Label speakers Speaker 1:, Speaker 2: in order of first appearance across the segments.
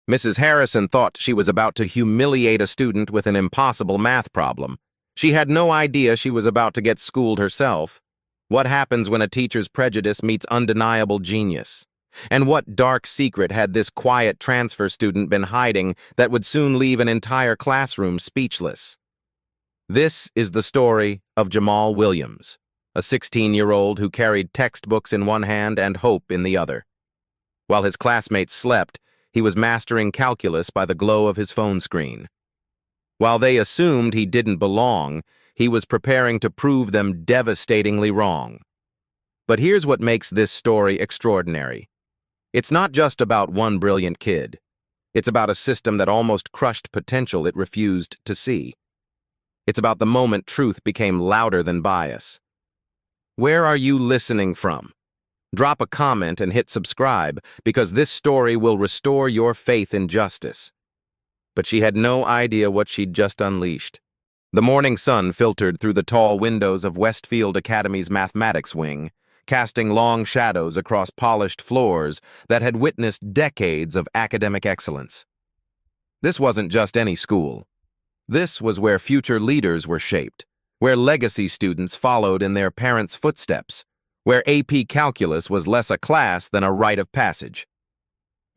Speaker 1: Mrs. Harrison thought she was about to humiliate a student with an impossible math problem. She had no idea she was about to get schooled herself. What happens when a teacher's prejudice meets undeniable genius? And what dark secret had this quiet transfer student been hiding that would soon leave an entire classroom speechless? This is the story of Jamal Williams, a 16-year-old who carried textbooks in one hand and hope in the other. While his classmates slept, he was mastering calculus by the glow of his phone screen. While they assumed he didn't belong, he was preparing to prove them devastatingly wrong. But here's what makes this story extraordinary. It's not just about one brilliant kid. It's about a system that almost crushed potential it refused to see. It's about the moment truth became louder than bias. Where are you listening from? Drop a comment and hit subscribe, because this story will restore your faith in justice. But she had no idea what she'd just unleashed. The morning sun filtered through the tall windows of Westfield Academy's mathematics wing, casting long shadows across polished floors that had witnessed decades of academic excellence. This wasn't just any school. This was where future leaders were shaped, where legacy students followed in their parents' footsteps, where AP Calculus was less a class than a rite of passage.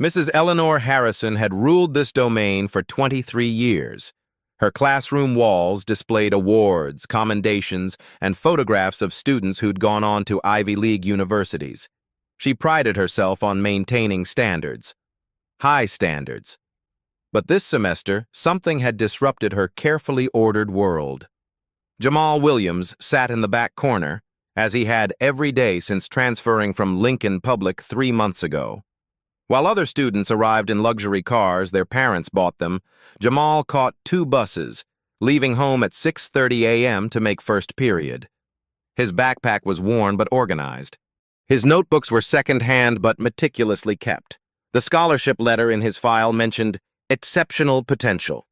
Speaker 1: Mrs. Eleanor Harrison had ruled this domain for 23 years. Her classroom walls displayed awards, commendations, and photographs of students who'd gone on to Ivy League universities. She prided herself on maintaining standards. High standards. But this semester, something had disrupted her carefully ordered world. Jamal Williams sat in the back corner, as he had every day since transferring from Lincoln Public 3 months ago. While other students arrived in luxury cars their parents bought them, Jamal caught 2 buses, leaving home at 6:30 a.m. to make first period. His backpack was worn but organized. His notebooks were second-hand but meticulously kept. The scholarship letter in his file mentioned exceptional potential.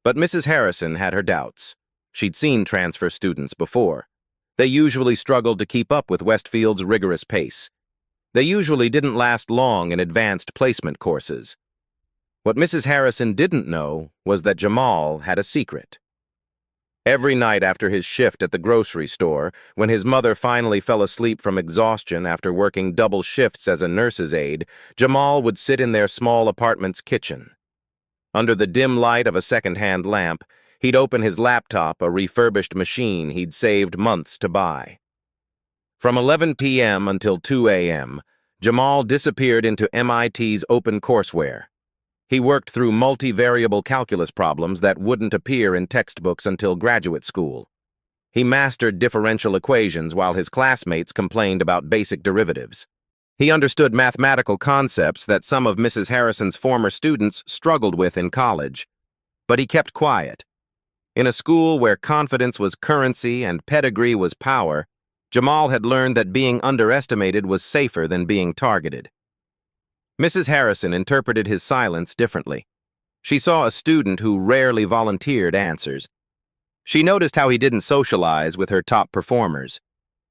Speaker 1: But Mrs. Harrison had her doubts. She'd seen transfer students before. They usually struggled to keep up with Westfield's rigorous pace. They usually didn't last long in advanced placement courses. What Mrs. Harrison didn't know was that Jamal had a secret. Every night after his shift at the grocery store, when his mother finally fell asleep from exhaustion after working double shifts as a nurse's aide, Jamal would sit in their small apartment's kitchen. Under the dim light of a second-hand lamp, he'd open his laptop, a refurbished machine he'd saved months to buy. From 11 p.m. until 2 a.m., Jamal disappeared into MIT's open courseware. He worked through multivariable calculus problems that wouldn't appear in textbooks until graduate school. He mastered differential equations while his classmates complained about basic derivatives. He understood mathematical concepts that some of Mrs. Harrison's former students struggled with in college. But he kept quiet. In a school where confidence was currency and pedigree was power, Jamal had learned that being underestimated was safer than being targeted. Mrs. Harrison interpreted his silence differently. She saw a student who rarely volunteered answers. She noticed how he didn't socialize with her top performers.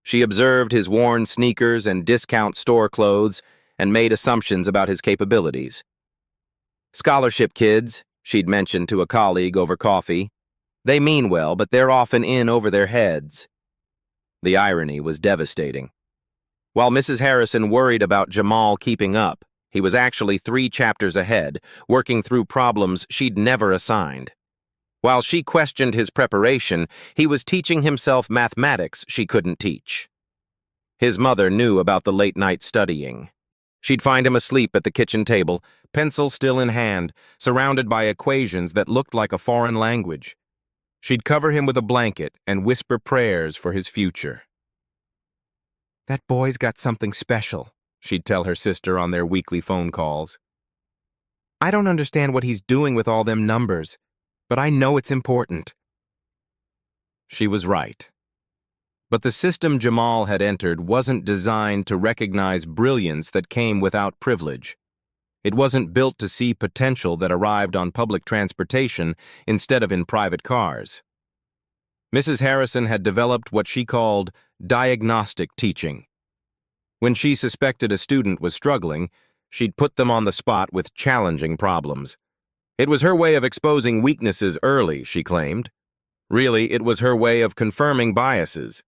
Speaker 1: She observed his worn sneakers and discount store clothes and made assumptions about his capabilities. Scholarship kids, she'd mentioned to a colleague over coffee. They mean well, but they're often in over their heads. The irony was devastating. While Mrs. Harrison worried about Jamal keeping up, he was actually 3 chapters ahead, working through problems she'd never assigned. While she questioned his preparation, he was teaching himself mathematics she couldn't teach. His mother knew about the late-night studying. She'd find him asleep at the kitchen table, pencil still in hand, surrounded by equations that looked like a foreign language. She'd cover him with a blanket and whisper prayers for his future. "That boy's got something special," she'd tell her sister on their weekly phone calls. "I don't understand what he's doing with all them numbers, but I know it's important." She was right. But the system Jamal had entered wasn't designed to recognize brilliance that came without privilege. It wasn't built to see potential that arrived on public transportation instead of in private cars. Mrs. Harrison had developed what she called diagnostic teaching. When she suspected a student was struggling, she'd put them on the spot with challenging problems. It was her way of exposing weaknesses early, she claimed. Really, it was her way of confirming biases.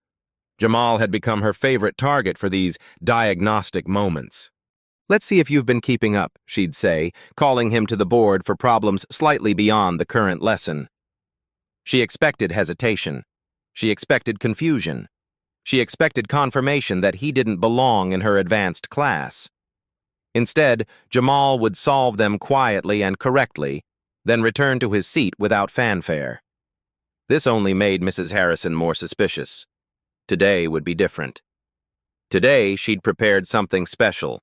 Speaker 1: Jamal had become her favorite target for these diagnostic moments. "Let's see if you've been keeping up," she'd say, calling him to the board for problems slightly beyond the current lesson. She expected hesitation. She expected confusion. She expected confirmation that he didn't belong in her advanced class. Instead, Jamal would solve them quietly and correctly, then return to his seat without fanfare. This only made Mrs. Harrison more suspicious. Today would be different. Today, she'd prepared something special.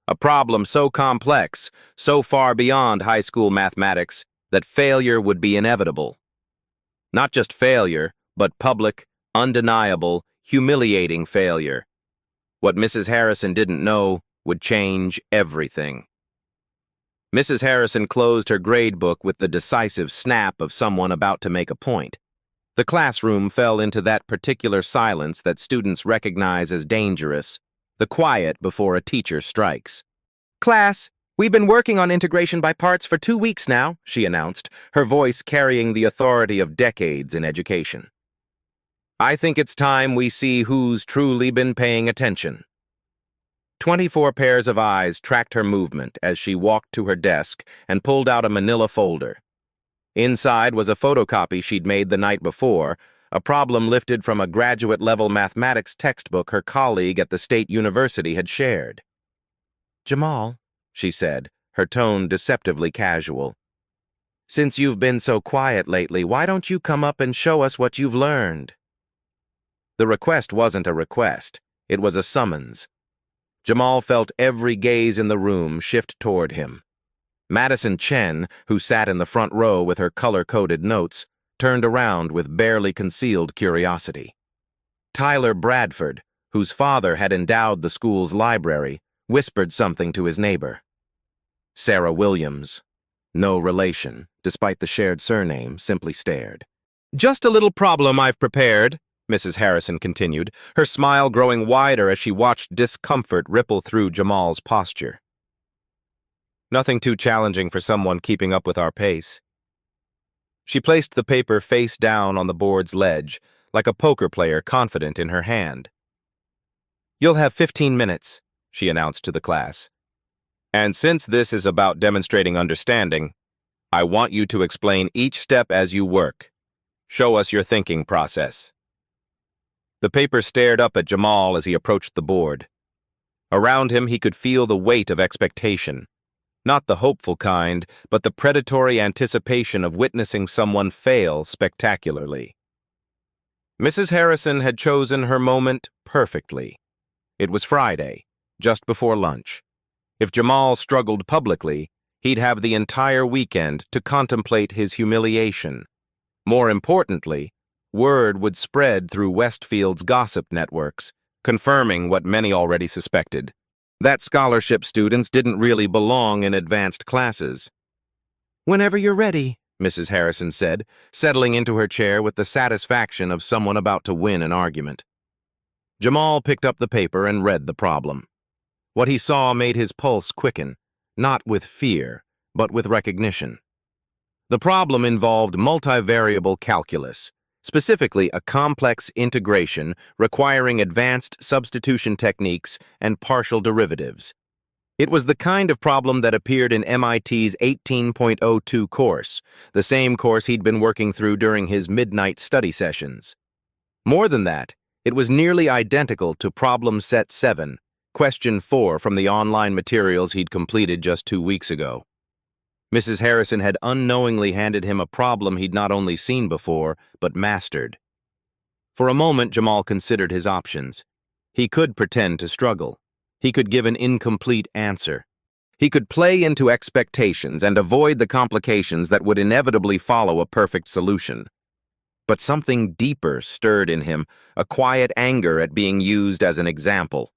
Speaker 1: A problem so complex, so far beyond high school mathematics, that failure would be inevitable. Not just failure, but public, undeniable, humiliating failure. What Mrs. Harrison didn't know would change everything. Mrs. Harrison closed her grade book with the decisive snap of someone about to make a point. The classroom fell into that particular silence that students recognize as dangerous, the quiet before a teacher strikes. "Class, we've been working on integration by parts for 2 weeks now," she announced, her voice carrying the authority of decades in education. "I think it's time we see who's truly been paying attention." 24 pairs of eyes tracked her movement as she walked to her desk and pulled out a manila folder. Inside was a photocopy she'd made the night before, a problem lifted from a graduate-level mathematics textbook her colleague at the state university had shared. "Jamal," she said, her tone deceptively casual, "since you've been so quiet lately, why don't you come up and show us what you've learned?" The request wasn't a request. It was a summons. Jamal felt every gaze in the room shift toward him. Madison Chen, who sat in the front row with her color-coded notes, turned around with barely concealed curiosity. Tyler Bradford, whose father had endowed the school's library, whispered something to his neighbor. Sarah Williams, no relation, despite the shared surname, simply stared. "Just a little problem I've prepared," Mrs. Harrison continued, her smile growing wider as she watched discomfort ripple through Jamal's posture. "Nothing too challenging for someone keeping up with our pace." She placed the paper face down on the board's ledge, like a poker player confident in her hand. "You'll have 15 minutes, she announced to the class. "And since this is about demonstrating understanding, I want you to explain each step as you work. Show us your thinking process." The paper stared up at Jamal as he approached the board. Around him, he could feel the weight of expectation. Not the hopeful kind, but the predatory anticipation of witnessing someone fail spectacularly. Mrs. Harrison had chosen her moment perfectly. It was Friday, just before lunch. If Jamal struggled publicly, he'd have the entire weekend to contemplate his humiliation. More importantly, word would spread through Westfield's gossip networks, confirming what many already suspected: that scholarship students didn't really belong in advanced classes. "Whenever you're ready," Mrs. Harrison said, settling into her chair with the satisfaction of someone about to win an argument. Jamal picked up the paper and read the problem. What he saw made his pulse quicken, not with fear, but with recognition. The problem involved multivariable calculus, specifically a complex integration requiring advanced substitution techniques and partial derivatives. It was the kind of problem that appeared in MIT's 18.02 course, the same course he'd been working through during his midnight study sessions. More than that, it was nearly identical to Problem Set 7, Question 4 from the online materials he'd completed just 2 weeks ago. Mrs. Harrison had unknowingly handed him a problem he'd not only seen before, but mastered. For a moment, Jamal considered his options. He could pretend to struggle. He could give an incomplete answer. He could play into expectations and avoid the complications that would inevitably follow a perfect solution. But something deeper stirred in him, a quiet anger at being used as an example,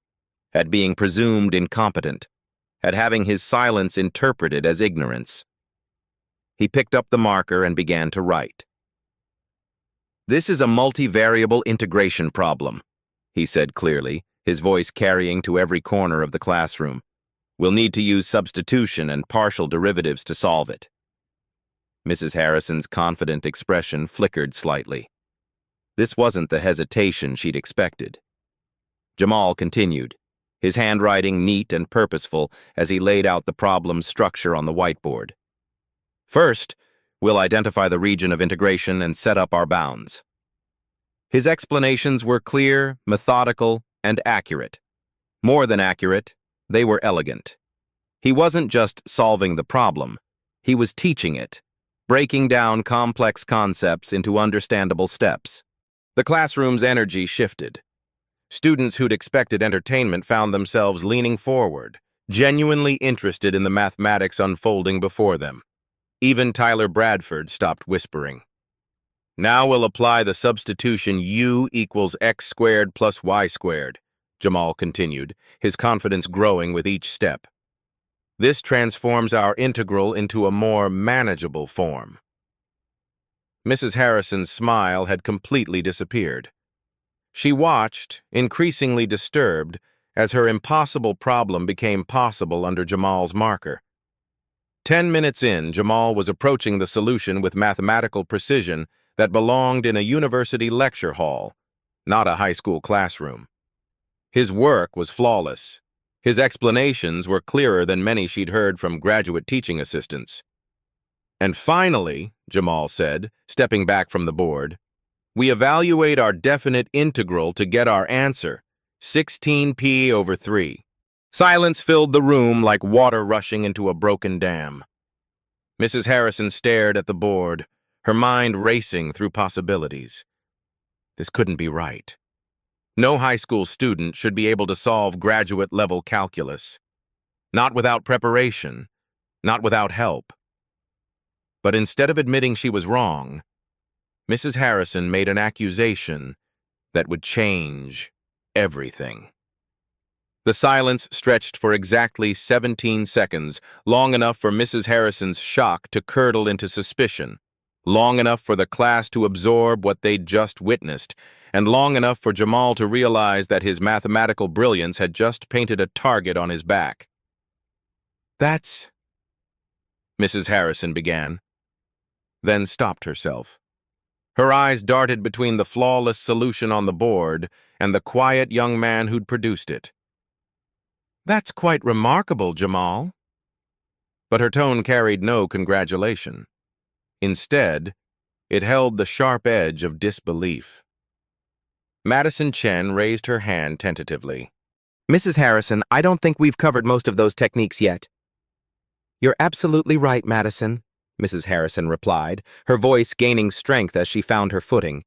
Speaker 1: at being presumed incompetent, at having his silence interpreted as ignorance. He picked up the marker and began to write. "This is a multivariable integration problem," he said clearly, his voice carrying to every corner of the classroom. We'll need to use substitution and partial derivatives to solve it. Mrs. Harrison's confident expression flickered slightly. This wasn't the hesitation she'd expected. Jamal continued, his handwriting neat and purposeful as he laid out the problem's structure on the whiteboard. First, we'll identify the region of integration and set up our bounds. His explanations were clear, methodical, and accurate. More than accurate, they were elegant. He wasn't just solving the problem, he was teaching it, breaking down complex concepts into understandable steps. The classroom's energy shifted. Students who'd expected entertainment found themselves leaning forward, genuinely interested in the mathematics unfolding before them. Even Tyler Bradford stopped whispering. Now we'll apply the substitution u equals x squared plus y squared, Jamal continued, his confidence growing with each step. This transforms our integral into a more manageable form. Mrs. Harrison's smile had completely disappeared. She watched, increasingly disturbed, as her impossible problem became possible under Jamal's marker. 10 minutes in, Jamal was approaching the solution with mathematical precision that belonged in a university lecture hall, not a high school classroom. His work was flawless. His explanations were clearer than many she'd heard from graduate teaching assistants. And finally, Jamal said, stepping back from the board, we evaluate our definite integral to get our answer, 16p over 3. Silence filled the room like water rushing into a broken dam. Mrs. Harrison stared at the board, her mind racing through possibilities. This couldn't be right. No high school student should be able to solve graduate-level calculus. Not without preparation, not without help. But instead of admitting she was wrong, Mrs. Harrison made an accusation that would change everything. The silence stretched for exactly 17 seconds, long enough for Mrs. Harrison's shock to curdle into suspicion, long enough for the class to absorb what they'd just witnessed, and long enough for Jamal to realize that his mathematical brilliance had just painted a target on his back. That's... Mrs. Harrison began, then stopped herself. Her eyes darted between the flawless solution on the board and the quiet young man who'd produced it. That's quite remarkable, Jamal. But her tone carried no congratulation. Instead, it held the sharp edge of disbelief. Madison Chen raised her hand tentatively.
Speaker 2: Mrs. Harrison, I don't think we've covered most of those techniques yet. You're absolutely right, Madison, Mrs. Harrison replied, her voice gaining strength as she found her footing.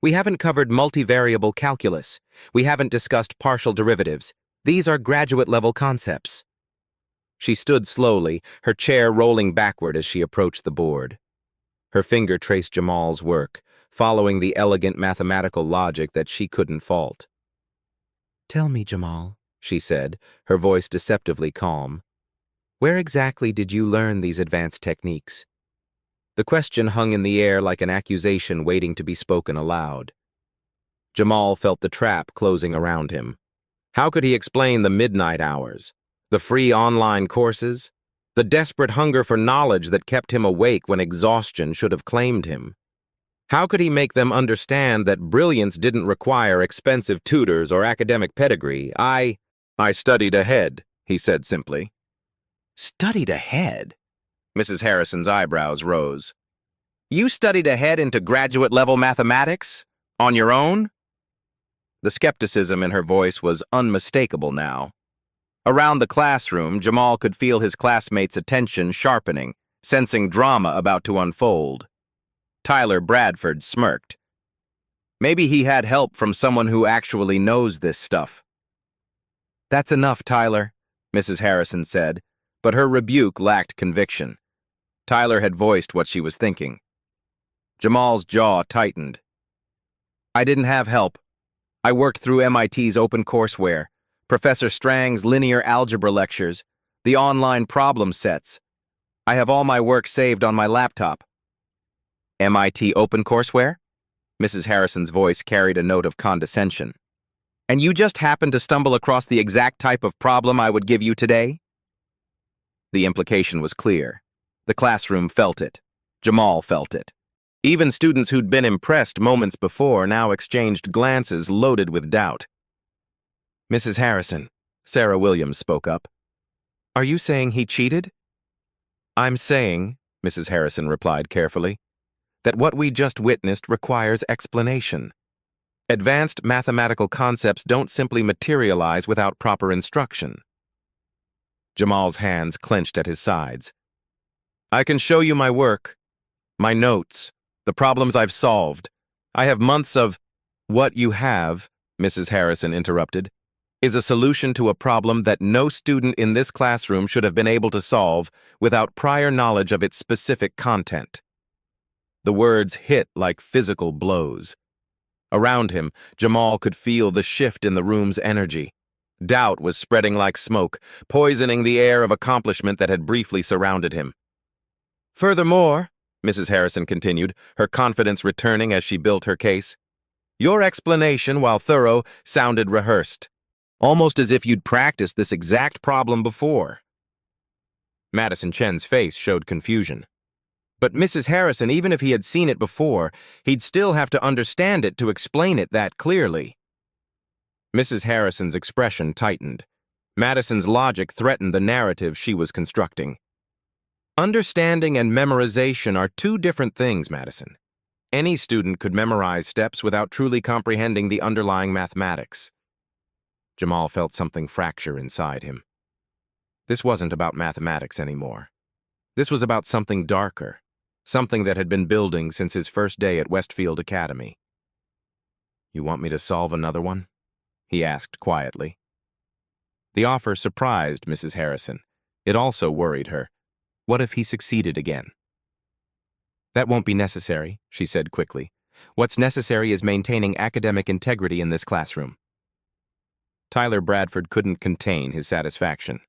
Speaker 2: We haven't covered multivariable calculus. We haven't discussed partial derivatives. These are graduate-level concepts. She stood slowly, her chair rolling backward as she approached the board. Her finger traced Jamal's work, following the elegant mathematical logic that she couldn't fault. Tell me, Jamal, she said, her voice deceptively calm. Where exactly did you learn these advanced techniques? The question hung in the air like an accusation waiting to be spoken aloud. Jamal felt the trap closing around him. How could he explain the midnight hours, the free online courses, the desperate hunger for knowledge that kept him awake when exhaustion should have claimed him? How could he make them understand that brilliance didn't require expensive tutors or academic pedigree? I studied ahead, he said simply. Studied ahead? Mrs. Harrison's eyebrows rose. You studied ahead into graduate-level mathematics? On your own? The skepticism in her voice was unmistakable now. Around the classroom, Jamal could feel his classmates' attention sharpening, sensing drama about to unfold. Tyler Bradford smirked. Maybe he had help from someone who actually knows this stuff. That's enough, Tyler, Mrs. Harrison said, but her rebuke lacked conviction. Tyler had voiced what she was thinking. Jamal's jaw tightened. I didn't have help. I worked through MIT's open courseware, Professor Strang's linear algebra lectures, the online problem sets. I have all my work saved on my laptop. MIT open courseware? Mrs. Harrison's voice carried a note of condescension. And you just happened to stumble across the exact type of problem I would give you today?
Speaker 1: The implication was clear. The classroom felt it. Jamal felt it. Even students who'd been impressed moments before now exchanged glances loaded with doubt.
Speaker 2: Mrs. Harrison, Sarah Williams spoke up. Are you saying he cheated? I'm saying, Mrs. Harrison replied carefully, that what we just witnessed requires explanation. Advanced mathematical concepts don't simply materialize without proper instruction. Jamal's hands clenched at his sides. I can show you my work, my notes, the problems I've solved. I have months of— What you have, Mrs. Harrison interrupted, is a solution to a problem that no student in this classroom should have been able to solve without prior knowledge of its specific content. The words hit like physical blows. Around him, Jamal could feel the shift in the room's energy. Doubt was spreading like smoke, poisoning the air of accomplishment that had briefly surrounded him. Furthermore, Mrs. Harrison continued, her confidence returning as she built her case, your explanation, while thorough, sounded rehearsed, almost as if you'd practiced this exact problem before. Madison Chen's face showed confusion. But Mrs. Harrison, even if he had seen it before, he'd still have to understand it to explain it that clearly. Mrs. Harrison's expression tightened. Madison's logic threatened the narrative she was constructing. Understanding and memorization are two different things, Madison. Any student could memorize steps without truly comprehending the underlying mathematics. Jamal felt something fracture inside him. This wasn't about mathematics anymore. This was about something darker, something that had been building since his first day at Westfield Academy. You want me to solve another one? He asked quietly. The offer surprised Mrs. Harrison. It also worried her. What if he succeeded again? That won't be necessary, she said quickly. What's necessary is maintaining academic integrity in this classroom. Tyler Bradford couldn't contain his satisfaction.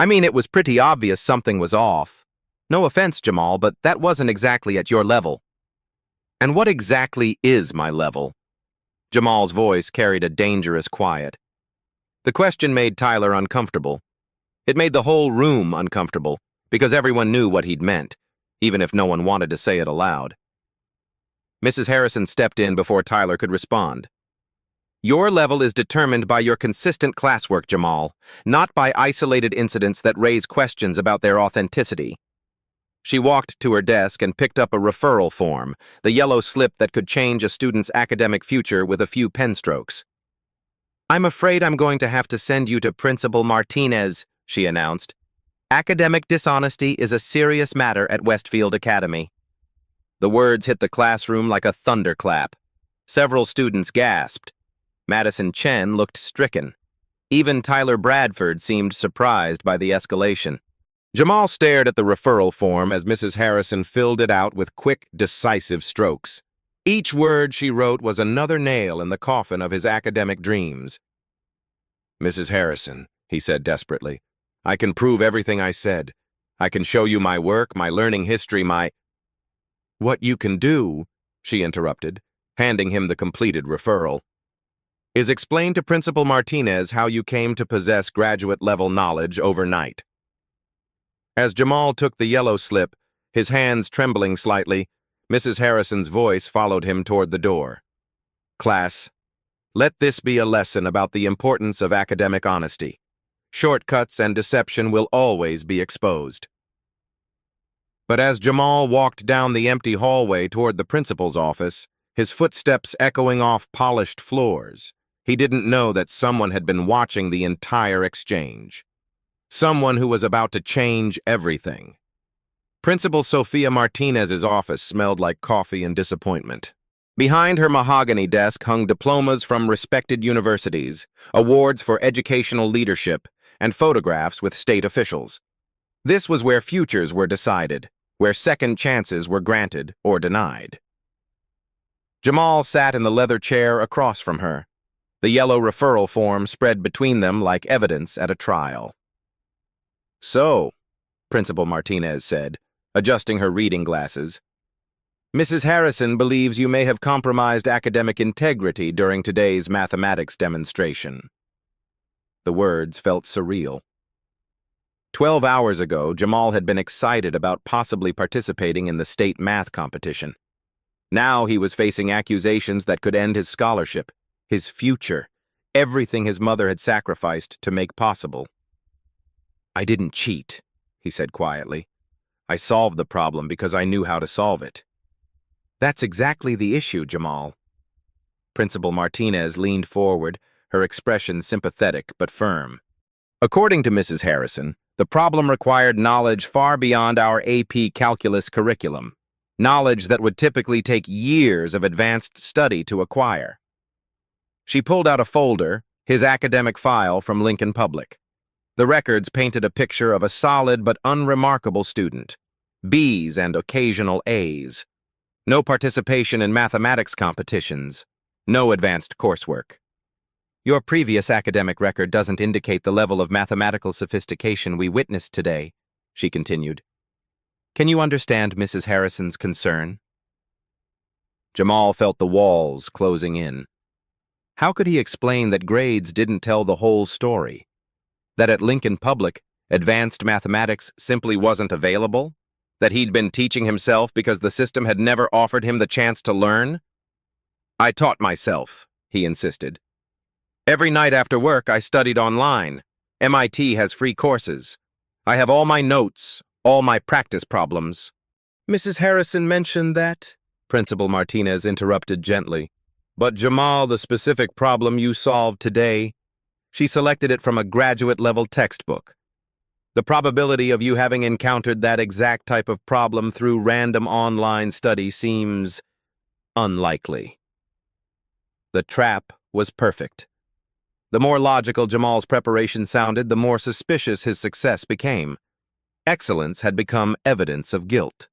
Speaker 2: I mean, it was pretty obvious something was off. No offense, Jamal, but that wasn't exactly at your level. And what exactly is my level? Jamal's voice carried a dangerous quiet. The question made Tyler uncomfortable. It made the whole room uncomfortable, because everyone knew what he'd meant, even if no one wanted to say it aloud. Mrs. Harrison stepped in before Tyler could respond. Your level is determined by your consistent classwork, Jamal, not by isolated incidents that raise questions about their authenticity. She walked to her desk and picked up a referral form, the yellow slip that could change a student's academic future with a few pen strokes. I'm afraid I'm going to have to send you to Principal Martinez, she announced. Academic dishonesty is a serious matter at Westfield Academy. The words hit the classroom like a thunderclap. Several students gasped. Madison Chen looked stricken. Even Tyler Bradford seemed surprised by the escalation. Jamal stared at the referral form as Mrs. Harrison filled it out with quick, decisive strokes. Each word she wrote was another nail in the coffin of his academic dreams. Mrs. Harrison, he said desperately, I can prove everything I said. I can show you my work, my learning history, my— What you can do, she interrupted, handing him the completed referral, is explain to Principal Martinez how you came to possess graduate-level knowledge overnight. As Jamal took the yellow slip, his hands trembling slightly, Mrs. Harrison's voice followed him toward the door. Class, let this be a lesson about the importance of academic honesty. Shortcuts and deception will always be exposed. But as Jamal walked down the empty hallway toward the principal's office, his footsteps echoing off polished floors, he didn't know that someone had been watching the entire exchange. Someone who was about to change everything. Principal Sophia Martinez's office smelled like coffee and disappointment. Behind her mahogany desk hung diplomas from respected universities, awards for educational leadership, and photographs with state officials. This was where futures were decided, where second chances were granted or denied. Jamal sat in the leather chair across from her. The yellow referral form spread between them like evidence at a trial. So, Principal Martinez said, adjusting her reading glasses, Mrs. Harrison believes you may have compromised academic integrity during today's mathematics demonstration. The words felt surreal.
Speaker 1: 12 hours ago, Jamal had been excited about possibly participating in the state math competition. Now he was facing accusations that could end his scholarship, his future, everything his mother had sacrificed to make possible. "I didn't cheat," he said quietly. "I solved the problem because I knew how to solve it." "That's exactly the issue, Jamal." Principal Martinez leaned forward, her expression sympathetic but firm. According to Mrs. Harrison, the problem required knowledge far beyond our AP calculus curriculum, knowledge that would typically take years of advanced study to acquire. She pulled out a folder, his academic file from Lincoln Public. The records painted a picture of a solid but unremarkable student. B's and occasional A's. No participation in mathematics competitions. No advanced coursework. "Your previous academic record doesn't indicate the level of mathematical sophistication we witnessed today," she continued. "Can you understand Mrs. Harrison's concern?" Jamal felt the walls closing in. How could he explain that grades didn't tell the whole story? That at Lincoln Public, advanced mathematics simply wasn't available? That he'd been teaching himself because the system had never offered him the chance to learn? "I taught myself," he insisted. "Every night after work, I studied online. MIT has free courses. I have all my notes, all my practice problems." "Mrs. Harrison mentioned that," Principal Martinez interrupted gently. "But Jamal, the specific problem you solved today, she selected it from a graduate-level textbook. The probability of you having encountered that exact type of problem through random online study seems unlikely." The trap was perfect. The more logical Jamal's preparation sounded, the more suspicious his success became. Excellence had become evidence of guilt.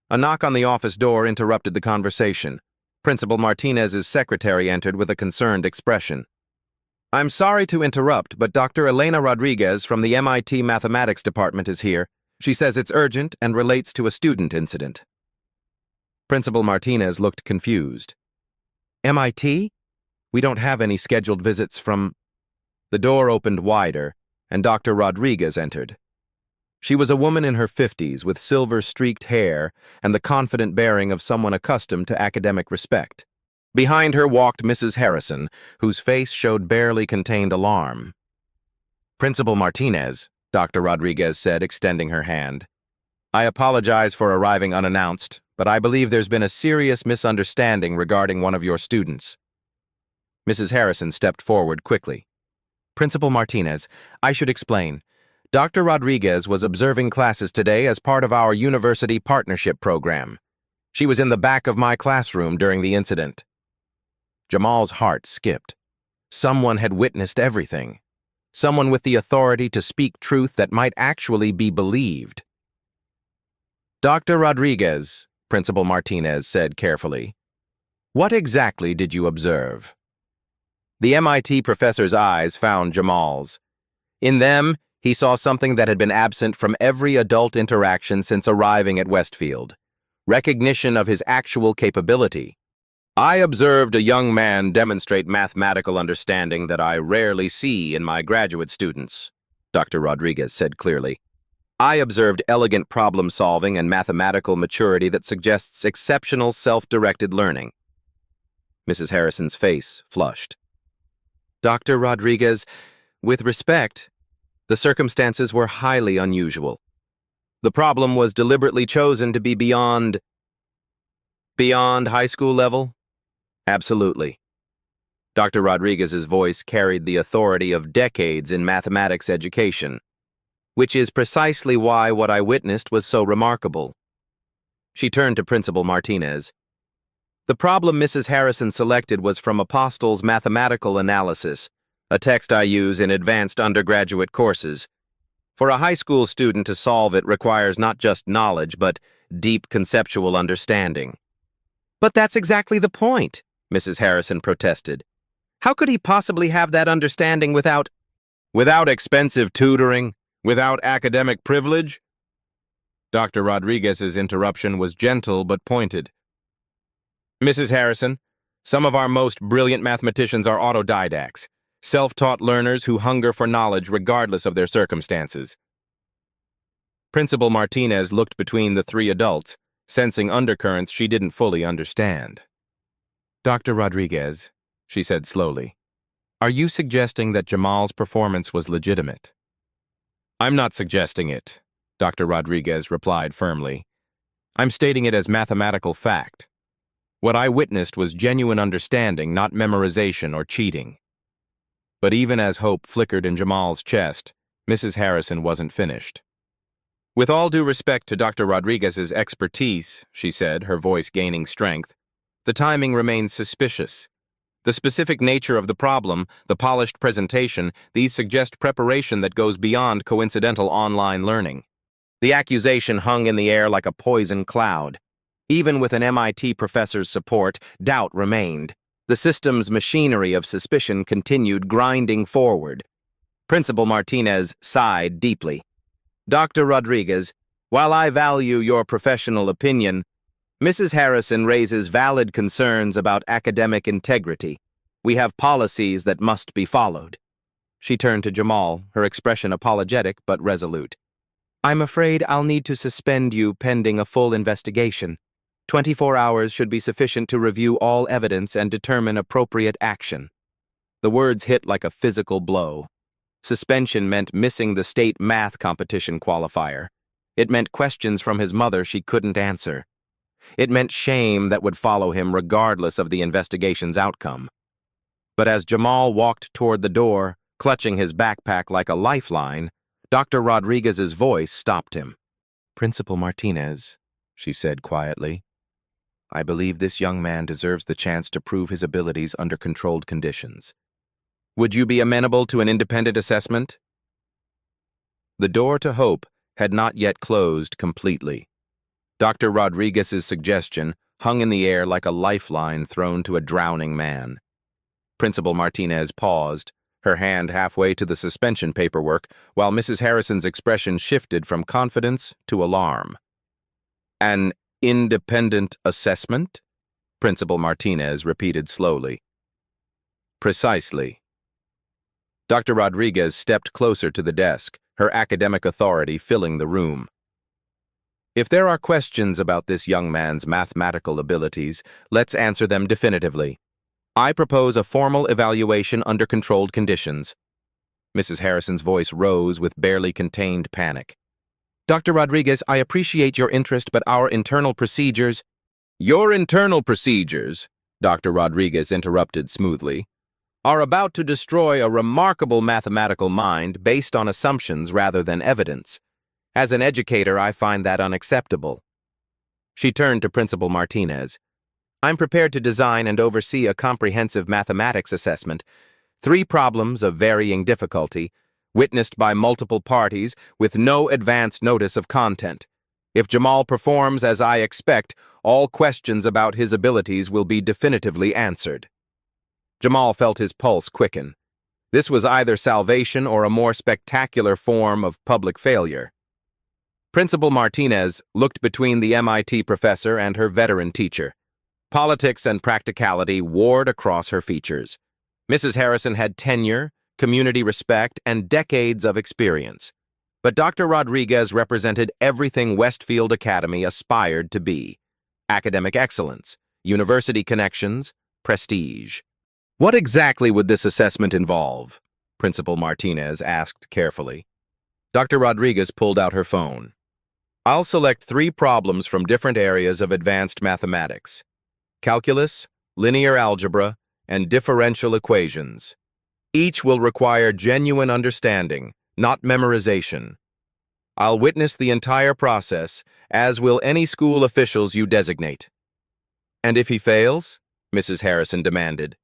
Speaker 1: A knock on the office door interrupted the conversation. Principal Martinez's secretary entered with a concerned expression. "I'm sorry to interrupt, but Dr. Elena Rodriguez from the MIT Mathematics Department is here. She says it's urgent and relates to a student incident." Principal Martinez looked confused. "MIT? We don't have any scheduled visits from—" The door opened wider, and Dr. Rodriguez entered. She was a woman in her 50s with silver-streaked hair and the confident bearing of someone accustomed to academic respect. Behind her walked Mrs. Harrison, whose face showed barely contained alarm. "Principal Martinez," Dr. Rodriguez said, extending her hand. "I apologize for arriving unannounced, but I believe there's been a serious misunderstanding regarding one of your students." Mrs. Harrison stepped forward quickly. "Principal Martinez, I should explain. Dr. Rodriguez was observing classes today as part of our university partnership program. She was in the back of my classroom during the incident." Jamal's heart skipped. Someone had witnessed everything. Someone with the authority to speak truth that might actually be believed. "Dr. Rodriguez," Principal Martinez said carefully, "what exactly did you observe?" The MIT professor's eyes found Jamal's. In them, he saw something that had been absent from every adult interaction since arriving at Westfield: recognition of his actual capability. "I observed a young man demonstrate mathematical understanding that I rarely see in my graduate students," Dr. Rodriguez said clearly. "I observed elegant problem-solving and mathematical maturity that suggests exceptional self-directed learning." Mrs. Harrison's face flushed. "Dr. Rodriguez, with respect, the circumstances were highly unusual. The problem was deliberately chosen to be beyond high school level?" "Absolutely." Dr. Rodriguez's voice carried the authority of decades in mathematics education, which is precisely why what I witnessed was so remarkable. She turned to Principal Martinez. "The problem Mrs. Harrison selected was from Apostle's Mathematical Analysis, a text I use in advanced undergraduate courses. For a high school student to solve it requires not just knowledge, but deep conceptual understanding." "But that's exactly the point," Mrs. Harrison protested. "How could he possibly have that understanding without—" "Without expensive tutoring? Without academic privilege?" Dr. Rodriguez's interruption was gentle but pointed. "Mrs. Harrison, some of our most brilliant mathematicians are autodidacts. Self-taught learners who hunger for knowledge regardless of their circumstances. Principal Martinez looked between the three adults, sensing undercurrents she didn't fully understand. "Dr. Rodriguez," she said slowly, "are you suggesting that Jamal's performance was legitimate?" "I'm not suggesting it," Dr. Rodriguez replied firmly. "I'm stating it as mathematical fact. What I witnessed was genuine understanding, not memorization or cheating." But even as hope flickered in Jamal's chest, Mrs. Harrison wasn't finished. "With all due respect to Dr. Rodriguez's expertise," she said, her voice gaining strength, "the timing remains suspicious. The specific nature of the problem, the polished presentation, these suggest preparation that goes beyond coincidental online learning." The accusation hung in the air like a poison cloud. Even with an MIT professor's support, doubt remained. The system's machinery of suspicion continued grinding forward. Principal Martinez sighed deeply. "Dr. Rodriguez, while I value your professional opinion, Mrs. Harrison raises valid concerns about academic integrity. We have policies that must be followed." She turned to Jamal, her expression apologetic but resolute. "I'm afraid I'll need to suspend you pending a full investigation. 24 hours should be sufficient to review all evidence and determine appropriate action." The words hit like a physical blow. Suspension meant missing the state math competition qualifier. It meant questions from his mother she couldn't answer. It meant shame that would follow him regardless of the investigation's outcome. But as Jamal walked toward the door, clutching his backpack like a lifeline, Dr. Rodriguez's voice stopped him. "Principal Martinez," she said quietly, "I believe this young man deserves the chance to prove his abilities under controlled conditions. Would you be amenable to an independent assessment?" The door to hope had not yet closed completely. Dr. Rodriguez's suggestion hung in the air like a lifeline thrown to a drowning man. Principal Martinez paused, her hand halfway to the suspension paperwork, while Mrs. Harrison's expression shifted from confidence to alarm. "An independent assessment?" Principal Martinez repeated slowly. "Precisely." Dr. Rodriguez stepped closer to the desk, her academic authority filling the room. "If there are questions about this young man's mathematical abilities, let's answer them definitively. I propose a formal evaluation under controlled conditions." Mrs. Harrison's voice rose with barely contained panic. "Dr. Rodriguez, I appreciate your interest, but our internal procedures—" "Your internal procedures," Dr. Rodriguez interrupted smoothly, "are about to destroy a remarkable mathematical mind based on assumptions rather than evidence. As an educator, I find that unacceptable." She turned to Principal Martinez. "I'm prepared to design and oversee a comprehensive mathematics assessment. 3 problems of varying difficulty, witnessed by multiple parties with no advance notice of content. If Jamal performs as I expect, all questions about his abilities will be definitively answered." Jamal felt his pulse quicken. This was either salvation or a more spectacular form of public failure. Principal Martinez looked between the MIT professor and her veteran teacher. Politics and practicality warred across her features. Mrs. Harrison had tenure, community respect, and decades of experience. But Dr. Rodriguez represented everything Westfield Academy aspired to be: academic excellence, university connections, prestige. "What exactly would this assessment involve?" Principal Martinez asked carefully. Dr. Rodriguez pulled out her phone. "I'll select 3 problems from different areas of advanced mathematics: calculus, linear algebra, and differential equations. Each will require genuine understanding, not memorization. I'll witness the entire process, as will any school officials you designate." "And if he fails?" Mrs. Harrison demanded.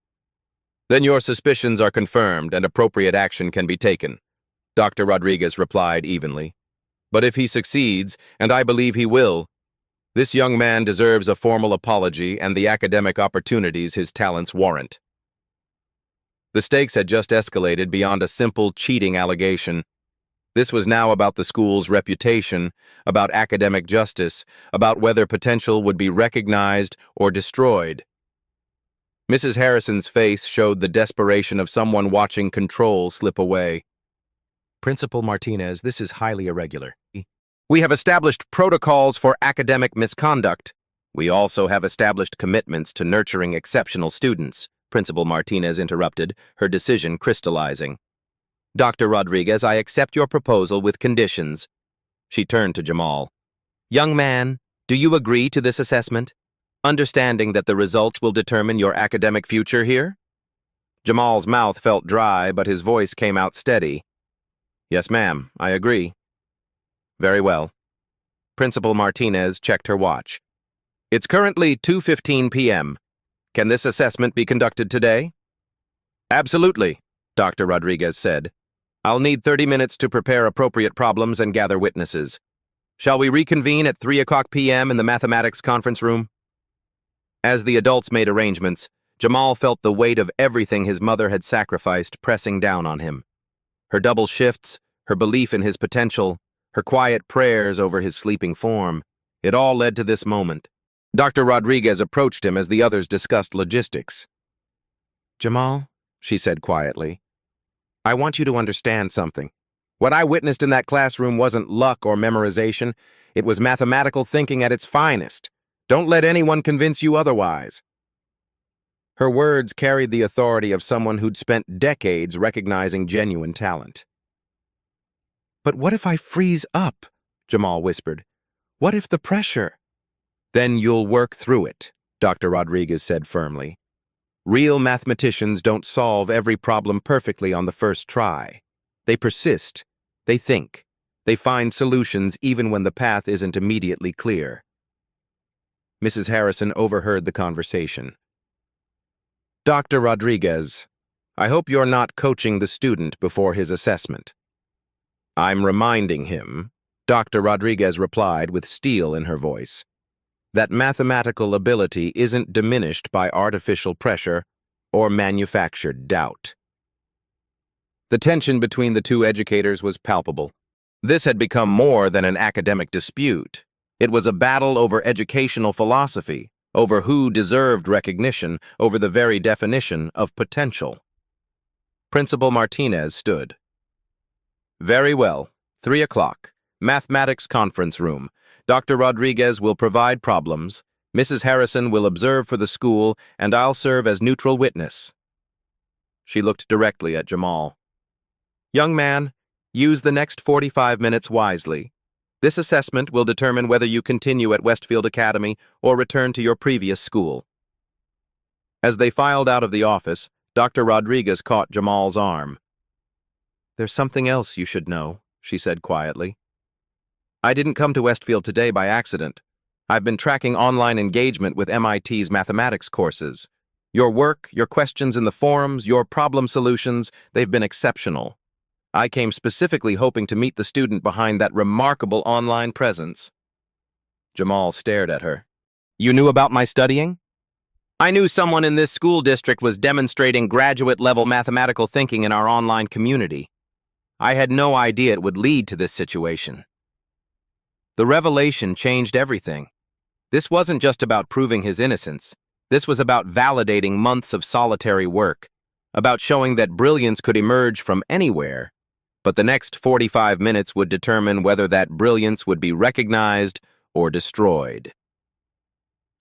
Speaker 1: "Then your suspicions are confirmed and appropriate action can be taken," Dr. Rodriguez replied evenly. "But if he succeeds, and I believe he will, this young man deserves a formal apology and the academic opportunities his talents warrant." The stakes had just escalated beyond a simple cheating allegation. This was now about the school's reputation, about academic justice, about whether potential would be recognized or destroyed. Mrs. Harrison's face showed the desperation of someone watching control slip away.
Speaker 2: Principal Martinez, this is highly irregular.
Speaker 1: We have established protocols for academic misconduct. We also have established commitments to nurturing exceptional students, Principal Martinez interrupted, her decision crystallizing. Dr. Rodriguez, I accept your proposal with conditions. She turned to Jamal. Young man, do you agree to this assessment? Understanding that the results will determine your academic future here? Jamal's mouth felt dry, but his voice came out steady. Yes, ma'am, I agree. Very well. Principal Martinez checked her watch. It's currently 2:15 p.m. Can this assessment be conducted today? Absolutely, Dr. Rodriguez said. I'll need 30 minutes to prepare appropriate problems and gather witnesses. Shall we reconvene at 3:00 p.m. in the mathematics conference room? As the adults made arrangements, Jamal felt the weight of everything his mother had sacrificed pressing down on him. Her double shifts, her belief in his potential, her quiet prayers over his sleeping form, it all led to this moment. Dr. Rodriguez approached him as the others discussed logistics.
Speaker 2: Jamal, she said quietly, I want you to understand something. What I witnessed in that classroom wasn't luck or memorization. It was mathematical thinking at its finest. Don't let anyone convince you otherwise. Her words carried the authority of someone who'd spent decades recognizing genuine talent. But what if I freeze up? Jamal whispered. What if the pressure? Then you'll work through it, Dr. Rodriguez said firmly. Real mathematicians don't solve every problem perfectly on the first try. They persist, they think, they find solutions even when the path isn't immediately clear. Mrs. Harrison overheard the conversation. Dr. Rodriguez, I hope you're not coaching the student before his assessment. I'm reminding him, Dr. Rodriguez replied with steel in her voice, that mathematical ability isn't diminished by artificial pressure or manufactured doubt. The tension between the two educators was palpable. This had become more than an academic dispute. It was a battle over educational philosophy, over who deserved recognition, over the very definition of potential. Principal Martinez stood. Very well, 3:00, mathematics conference room. Dr. Rodriguez will provide problems, Mrs. Harrison will observe for the school, and I'll serve as neutral witness. She looked directly at Jamal. Young man, use the next 45 minutes wisely. This assessment will determine whether you continue at Westfield Academy or return to your previous school. As they filed out of the office, Dr. Rodriguez caught Jamal's arm. There's something else you should know, she said quietly. I didn't come to Westfield today by accident. I've been tracking online engagement with MIT's mathematics courses. Your work, your questions in the forums, your problem solutions, they've been exceptional. I came specifically hoping to meet the student behind that remarkable online presence. Jamal stared at her. You knew about my studying? I knew someone in this school district was demonstrating graduate-level mathematical thinking in our online community. I had no idea it would lead to this situation. The revelation changed everything. This wasn't just about proving his innocence. This was about validating months of solitary work, about showing that brilliance could emerge from anywhere. But the next 45 minutes would determine whether that brilliance would be recognized or destroyed.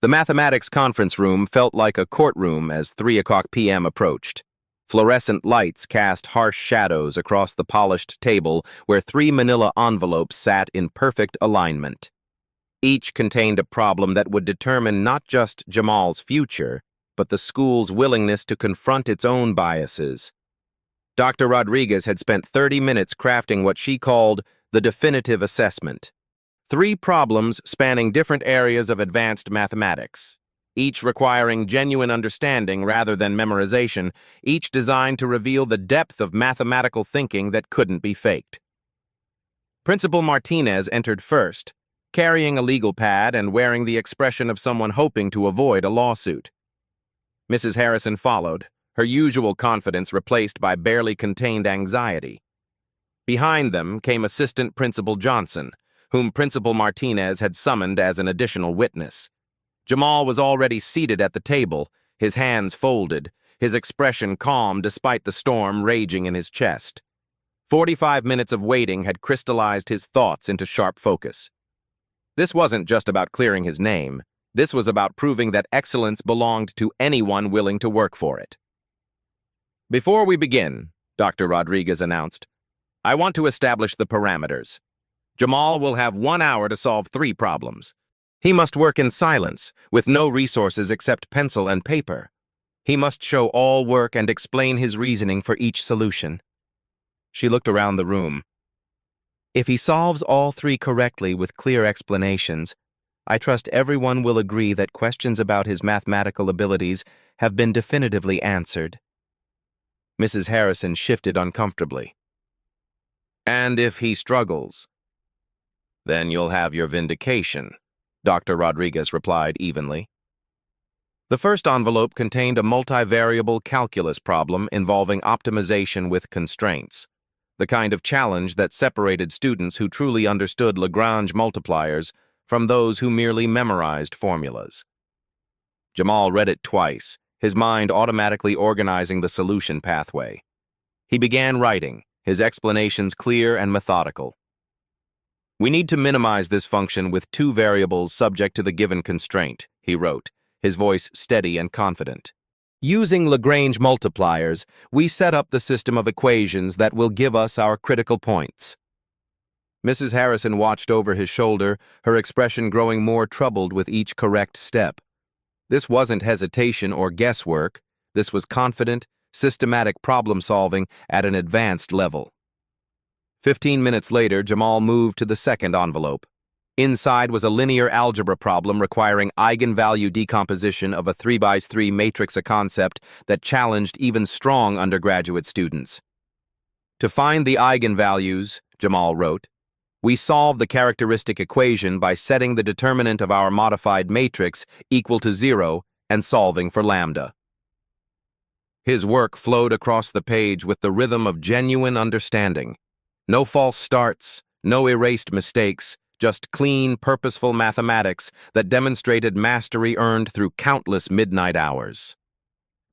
Speaker 2: The mathematics conference room felt like a courtroom as 3:00 p.m. approached. Fluorescent lights cast harsh shadows across the polished table where 3 manila envelopes sat in perfect alignment. Each contained a problem that would determine not just Jamal's future, but the school's willingness to confront its own biases. Dr. Rodriguez had spent 30 minutes crafting what she called the definitive assessment. 3 problems spanning different areas of advanced mathematics, each requiring genuine understanding rather than memorization, each designed to reveal the depth of mathematical thinking that couldn't be faked. Principal Martinez entered first, carrying a legal pad and wearing the expression of someone hoping to avoid a lawsuit. Mrs. Harrison followed, her usual confidence replaced by barely contained anxiety. Behind them came Assistant Principal Johnson, whom Principal Martinez had summoned as an additional witness. Jamal was already seated at the table,
Speaker 1: his hands folded, his expression calm despite the storm raging in his chest. 45 minutes of waiting had crystallized his thoughts into sharp focus. This wasn't just about clearing his name. This was about proving that excellence belonged to anyone willing to work for it. "Before we begin," Dr. Rodriguez announced, "I want to establish the parameters. Jamal will have 1 hour to solve 3 problems. He must work in silence, with no resources except pencil and paper. He must show all work and explain his reasoning for each solution." She looked around the room. "If he solves all 3 correctly with clear explanations, I trust everyone will agree that questions about his mathematical abilities have been definitively answered." Mrs. Harrison shifted uncomfortably. "And if he struggles?" "Then you'll have your vindication," Dr. Rodriguez replied evenly. The first envelope contained a multivariable calculus problem involving optimization with constraints, the kind of challenge that separated students who truly understood Lagrange multipliers from those who merely memorized formulas. Jamal read it twice, his mind automatically organizing the solution pathway. He began writing, his explanations clear and methodical. "We need to minimize this function with 2 variables subject to the given constraint," he wrote, his voice steady and confident. "Using Lagrange multipliers, we set up the system of equations that will give us our critical points." Mrs. Harrison watched over his shoulder, her expression growing more troubled with each correct step. This wasn't hesitation or guesswork. This was confident, systematic problem-solving at an advanced level. 15 minutes later, Jamal moved to the second envelope. Inside was a linear algebra problem requiring eigenvalue decomposition of a 3x3 matrix, a concept that challenged even strong undergraduate students. "To find the eigenvalues," Jamal wrote, "we solve the characteristic equation by setting the determinant of our modified matrix equal to 0 and solving for lambda." His work flowed across the page with the rhythm of genuine understanding. No false starts, no erased mistakes, just clean, purposeful mathematics that demonstrated mastery earned through countless midnight hours.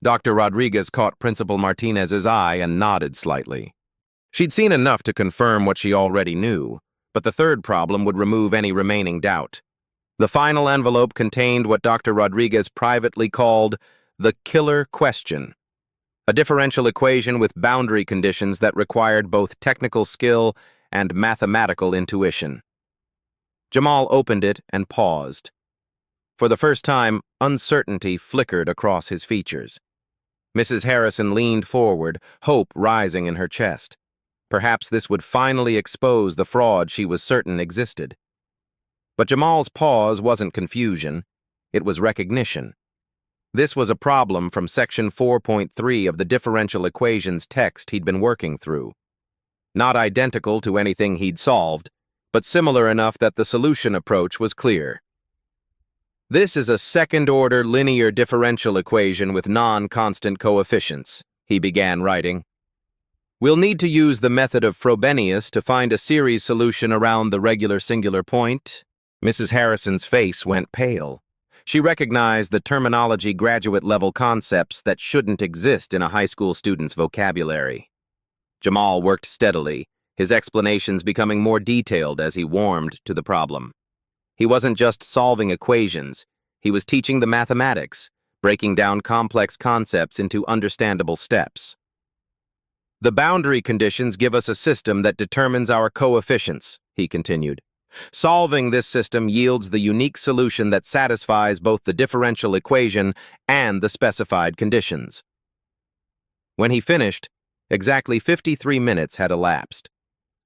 Speaker 1: Dr. Rodriguez caught Principal Martinez's eye and nodded slightly. She'd seen enough to confirm what she already knew, but the third problem would remove any remaining doubt. The final envelope contained what Dr. Rodriguez privately called the killer question, a differential equation with boundary conditions that required both technical skill and mathematical intuition. Jamal opened it and paused. For the first time, uncertainty flickered across his features. Mrs. Harrison leaned forward, hope rising in her chest. Perhaps this would finally expose the fraud she was certain existed. But Jamal's pause wasn't confusion, it was recognition. This was a problem from section 4.3 of the differential equations text he'd been working through. Not identical to anything he'd solved, but similar enough that the solution approach was clear. "This is a second-order linear differential equation with non-constant coefficients," he began writing. "We'll need to use the method of Frobenius to find a series solution around the regular singular point." Mrs. Harrison's face went pale. She recognized the terminology graduate-level concepts that shouldn't exist in a high school student's vocabulary. Jamal worked steadily, his explanations becoming more detailed as he warmed to the problem. He wasn't just solving equations, he was teaching the mathematics, breaking down complex concepts into understandable steps. "The boundary conditions give us a system that determines our coefficients," he continued. "Solving this system yields the unique solution that satisfies both the differential equation and the specified conditions." When he finished, exactly 53 minutes had elapsed.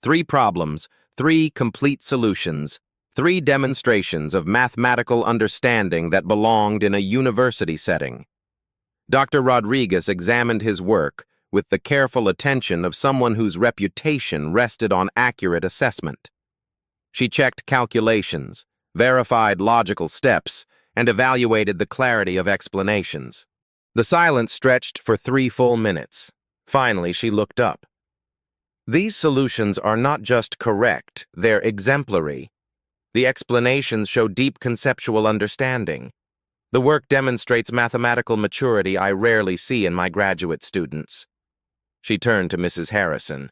Speaker 1: 3 problems, 3 complete solutions, 3 demonstrations of mathematical understanding that belonged in a university setting. Dr. Rodriguez examined his work with the careful attention of someone whose reputation rested on accurate assessment. She checked calculations, verified logical steps, and evaluated the clarity of explanations. The silence stretched for 3 full minutes. Finally, she looked up. "These solutions are not just correct, they're exemplary. The explanations show deep conceptual understanding. The work demonstrates mathematical maturity I rarely see in my graduate students. She turned to Mrs. Harrison.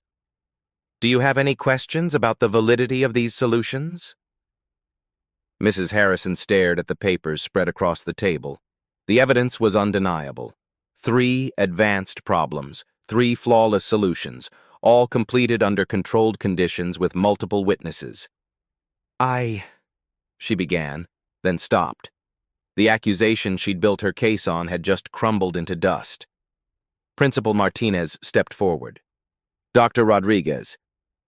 Speaker 1: Do you have any questions about the validity of these solutions? Mrs. Harrison stared at the papers spread across the table. The evidence was undeniable. 3 advanced problems, 3 flawless solutions, all completed under controlled conditions with multiple witnesses. She began, then stopped. The accusation she'd built her case on had just crumbled into dust. Principal Martinez stepped forward. Dr. Rodriguez,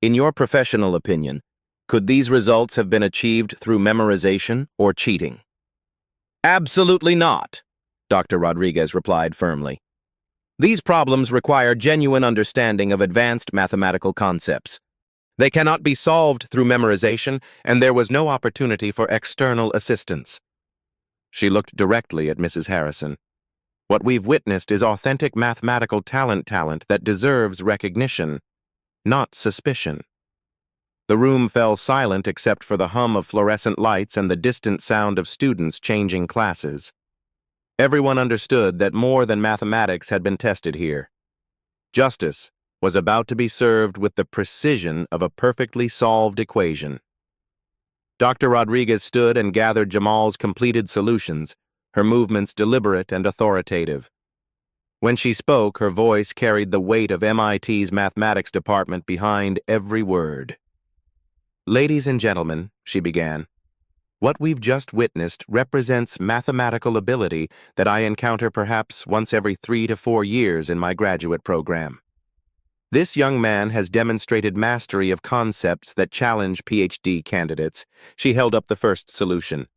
Speaker 1: in your professional opinion, could these results have been achieved through memorization or cheating? Absolutely not, Dr. Rodriguez replied firmly. These problems require genuine understanding of advanced mathematical concepts. They cannot be solved through memorization, and there was no opportunity for external assistance. She looked directly at Mrs. Harrison. What we've witnessed is authentic mathematical talent that deserves recognition, not suspicion. The room fell silent except for the hum of fluorescent lights and the distant sound of students changing classes. Everyone understood that more than mathematics had been tested here. Justice was about to be served with the precision of a perfectly solved equation. Dr. Rodriguez stood and gathered Jamal's completed solutions, her movements deliberate and authoritative. When she spoke, her voice carried the weight of MIT's mathematics department behind every word. Ladies and gentlemen, she began, what we've just witnessed represents mathematical ability that I encounter perhaps once every 3 to 4 years in my graduate program. This young man has demonstrated mastery of concepts that challenge PhD candidates. She held up the first solution.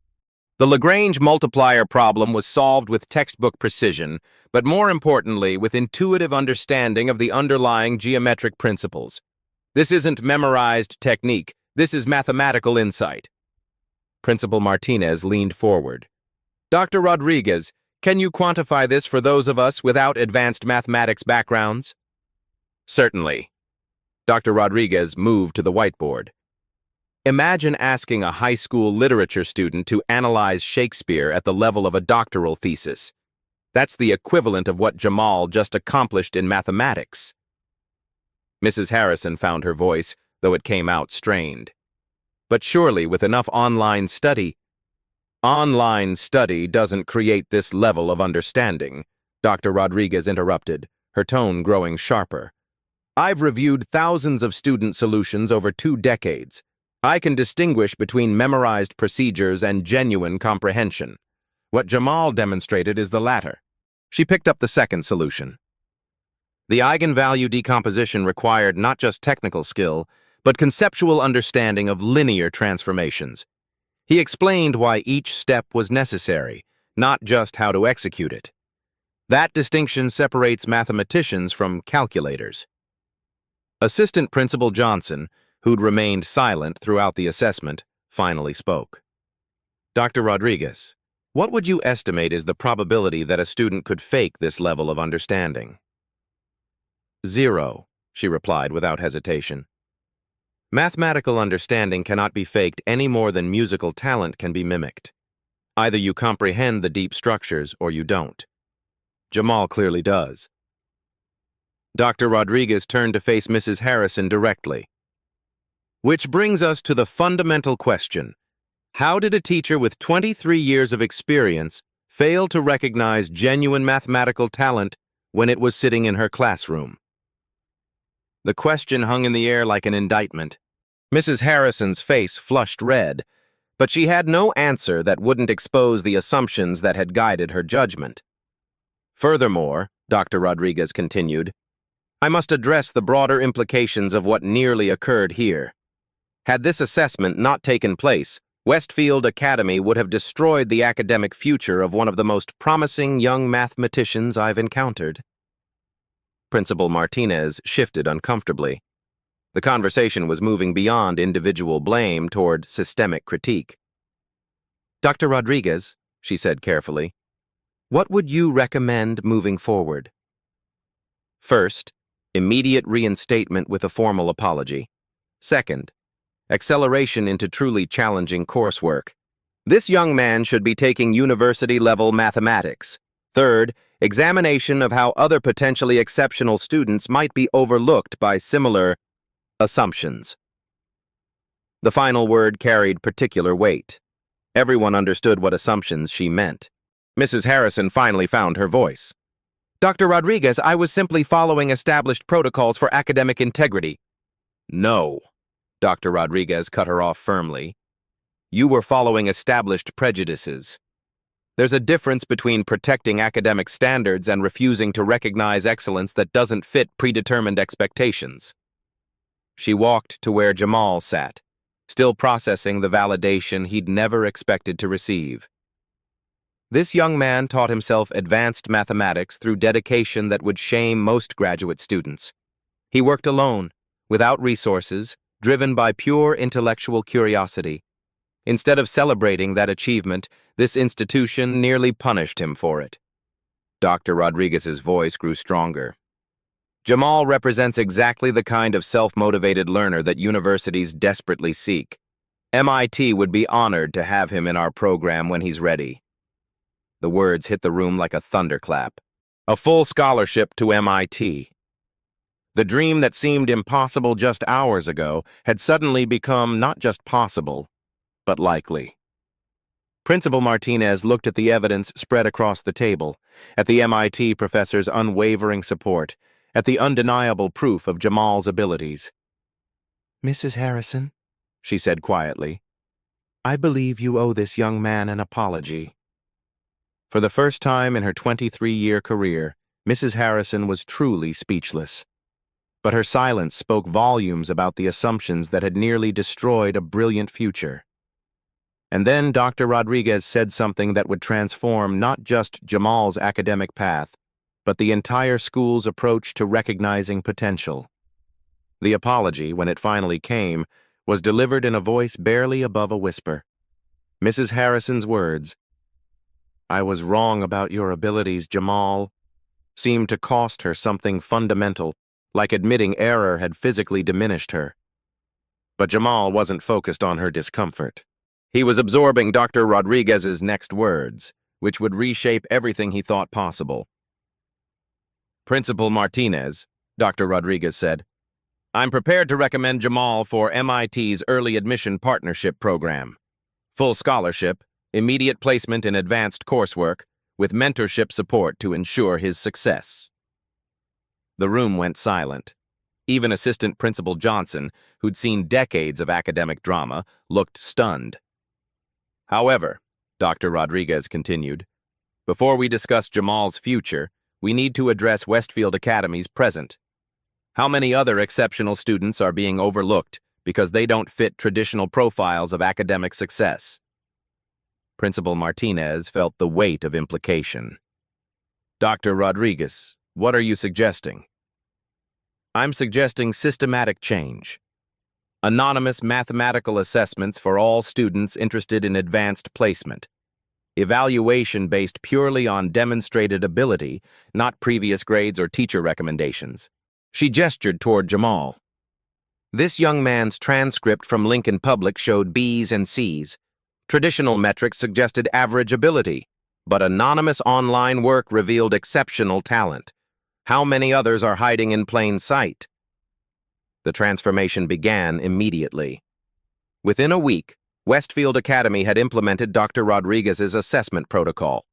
Speaker 1: The Lagrange multiplier problem was solved with textbook precision, but more importantly, with intuitive understanding of the underlying geometric principles. This isn't memorized technique. This is mathematical insight. Principal Martinez leaned forward. Dr. Rodriguez, can you quantify this for those of us without advanced mathematics backgrounds? Certainly. Dr. Rodriguez moved to the whiteboard. Imagine asking a high school literature student to analyze Shakespeare at the level of a doctoral thesis. That's the equivalent of what Jamal just accomplished in mathematics. Mrs. Harrison found her voice, though it came out strained. But surely with enough online study doesn't create this level of understanding, Dr. Rodriguez interrupted, her tone growing sharper. I've reviewed thousands of student solutions over 2 decades. I can distinguish between memorized procedures and genuine comprehension. What Jamal demonstrated is the latter. She picked up the second solution. The eigenvalue decomposition required not just technical skill, but conceptual understanding of linear transformations. He explained why each step was necessary, not just how to execute it. That distinction separates mathematicians from calculators. Assistant Principal Johnson, who'd remained silent throughout the assessment, finally spoke. Dr. Rodriguez, what would you estimate is the probability that a student could fake this level of understanding? 0, she replied without hesitation. Mathematical understanding cannot be faked any more than musical talent can be mimicked. Either you comprehend the deep structures or you don't. Jamal clearly does. Dr. Rodriguez turned to face Mrs. Harrison directly. Which brings us to the fundamental question. How did a teacher with 23 years of experience fail to recognize genuine mathematical talent when it was sitting in her classroom? The question hung in the air like an indictment. Mrs. Harrison's face flushed red, but she had no answer that wouldn't expose the assumptions that had guided her judgment. Furthermore, Dr. Rodriguez continued, I must address the broader implications of what nearly occurred here. Had this assessment not taken place, Westfield Academy would have destroyed the academic future of one of the most promising young mathematicians I've encountered. Principal Martinez shifted uncomfortably. The conversation was moving beyond individual blame toward systemic critique. Dr. Rodriguez, she said carefully, what would you recommend moving forward? First, immediate reinstatement with a formal apology. Second, acceleration into truly challenging coursework. This young man should be taking university-level mathematics. Third, examination of how other potentially exceptional students might be overlooked by similar assumptions. The final word carried particular weight. Everyone understood what assumptions she meant. Mrs. Harrison finally found her voice. "Dr. Rodriguez, I was simply following established protocols for academic integrity." "No," Dr. Rodriguez cut her off firmly. "You were following established prejudices. There's a difference between protecting academic standards and refusing to recognize excellence that doesn't fit predetermined expectations." She walked to where Jamal sat, still processing the validation he'd never expected to receive. This young man taught himself advanced mathematics through dedication that would shame most graduate students. He worked alone, without resources, driven by pure intellectual curiosity. Instead of celebrating that achievement, this institution nearly punished him for it. Dr. Rodriguez's voice grew stronger. "Jamal represents exactly the kind of self-motivated learner that universities desperately seek. MIT would be honored to have him in our program when he's ready." The words hit the room like a thunderclap. A full scholarship to MIT. The dream that seemed impossible just hours ago had suddenly become not just possible, but likely. Principal Martinez looked at the evidence spread across the table, at the MIT professor's unwavering support, at the undeniable proof of Jamal's abilities. "Mrs. Harrison," she said quietly, "I believe you owe this young man an apology." For the first time in her 23-year career, Mrs. Harrison was truly speechless. But her silence spoke volumes about the assumptions that had nearly destroyed a brilliant future. And then Dr. Rodriguez said something that would transform not just Jamal's academic path, but the entire school's approach to recognizing potential. The apology, when it finally came, was delivered in a voice barely above a whisper. Mrs. Harrison's words, "I was wrong about your abilities, Jamal," seemed to cost her something fundamental, like admitting error had physically diminished her. But Jamal wasn't focused on her discomfort. He was absorbing Dr. Rodriguez's next words, which would reshape everything he thought possible. "Principal Martinez," Dr. Rodriguez said, "I'm prepared to recommend Jamal for MIT's Early Admission Partnership Program. Full scholarship, immediate placement in advanced coursework, with mentorship support to ensure his success." The room went silent. Even Assistant Principal Johnson, who'd seen decades of academic drama, looked stunned. "However," Dr. Rodriguez continued, "before we discuss Jamal's future, we need to address Westfield Academy's present. How many other exceptional students are being overlooked because they don't fit traditional profiles of academic success?" Principal Martinez felt the weight of implication. "Dr. Rodriguez, what are you suggesting?" "I'm suggesting systematic change. Anonymous mathematical assessments for all students interested in advanced placement. Evaluation based purely on demonstrated ability, not previous grades or teacher recommendations." She gestured toward Jamal. This young man's transcript from Lincoln Public showed B's and C's. Traditional metrics suggested average ability, but anonymous online work revealed exceptional talent. How many others are hiding in plain sight? The transformation began immediately. Within a week, Westfield Academy had implemented Dr. Rodriguez's assessment protocol.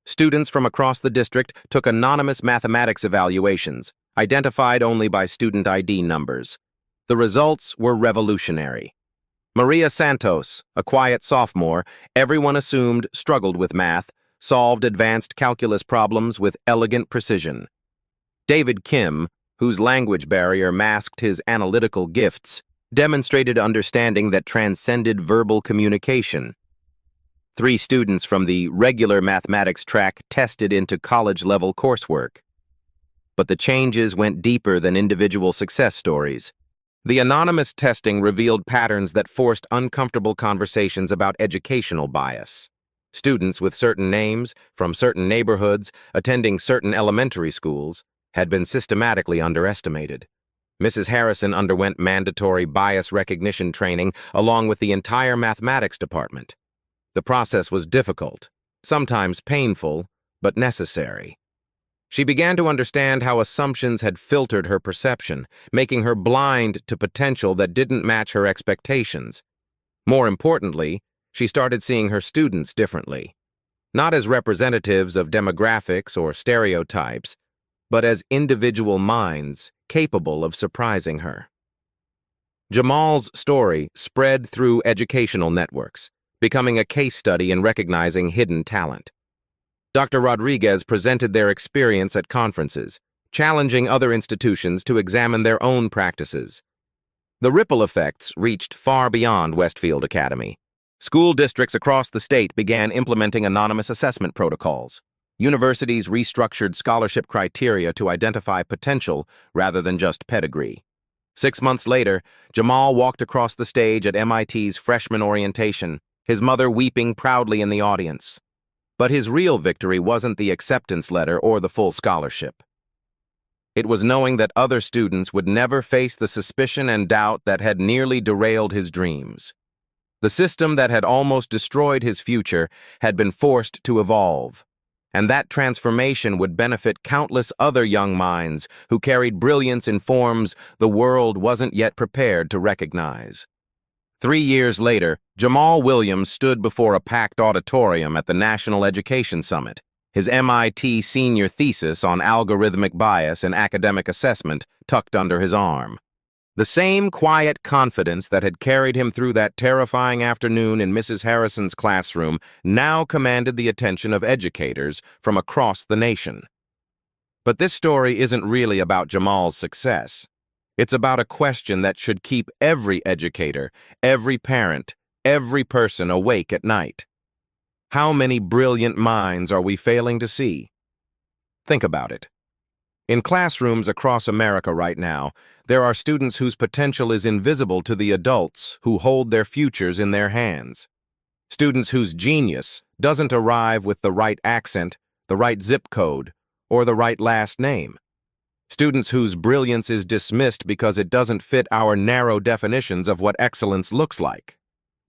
Speaker 1: Students from across the district took anonymous mathematics evaluations, identified only by student ID numbers. The results were revolutionary. Maria Santos, a quiet sophomore, everyone assumed struggled with math, solved advanced calculus problems with elegant precision. David Kim, whose language barrier masked his analytical gifts, demonstrated understanding that transcended verbal communication. 3 students from the regular mathematics track tested into college-level coursework. But the changes went deeper than individual success stories. The anonymous testing revealed patterns that forced uncomfortable conversations about educational bias. Students with certain names, from certain neighborhoods, attending certain elementary schools, had been systematically underestimated. Mrs. Harrison underwent mandatory bias recognition training along with the entire mathematics department. The process was difficult, sometimes painful, but necessary. She began to understand how assumptions had filtered her perception, making her blind to potential that didn't match her expectations. More importantly, she started seeing her students differently, not as representatives of demographics or stereotypes, but as individual minds capable of surprising her. Jamal's story spread through educational networks, becoming a case study in recognizing hidden talent. Dr. Rodriguez presented their experience at conferences, challenging other institutions to examine their own practices. The ripple effects reached far beyond Westfield Academy. School districts across the state began implementing anonymous assessment protocols. Universities restructured scholarship criteria to identify potential rather than just pedigree. 6 months later, Jamal walked across the stage at MIT's freshman orientation, his mother weeping proudly in the audience. But his real victory wasn't the acceptance letter or the full scholarship. It was knowing that other students would never face the suspicion and doubt that had nearly derailed his dreams. The system that had almost destroyed his future had been forced to evolve, and that transformation would benefit countless other young minds who carried brilliance in forms the world wasn't yet prepared to recognize. 3 years later, Jamal Williams stood before a packed auditorium at the National Education Summit, his MIT senior thesis on algorithmic bias and academic assessment tucked under his arm. The same quiet confidence that had carried him through that terrifying afternoon in Mrs. Harrison's classroom now commanded the attention of educators from across the nation. But this story isn't really about Jamal's success. It's about a question that should keep every educator, every parent, every person awake at night. How many brilliant minds are we failing to see? Think about it. In classrooms across America right now, there are students whose potential is invisible to the adults who hold their futures in their hands. Students whose genius doesn't arrive with the right accent, the right zip code, or the right last name. Students whose brilliance is dismissed because it doesn't fit our narrow definitions of what excellence looks like.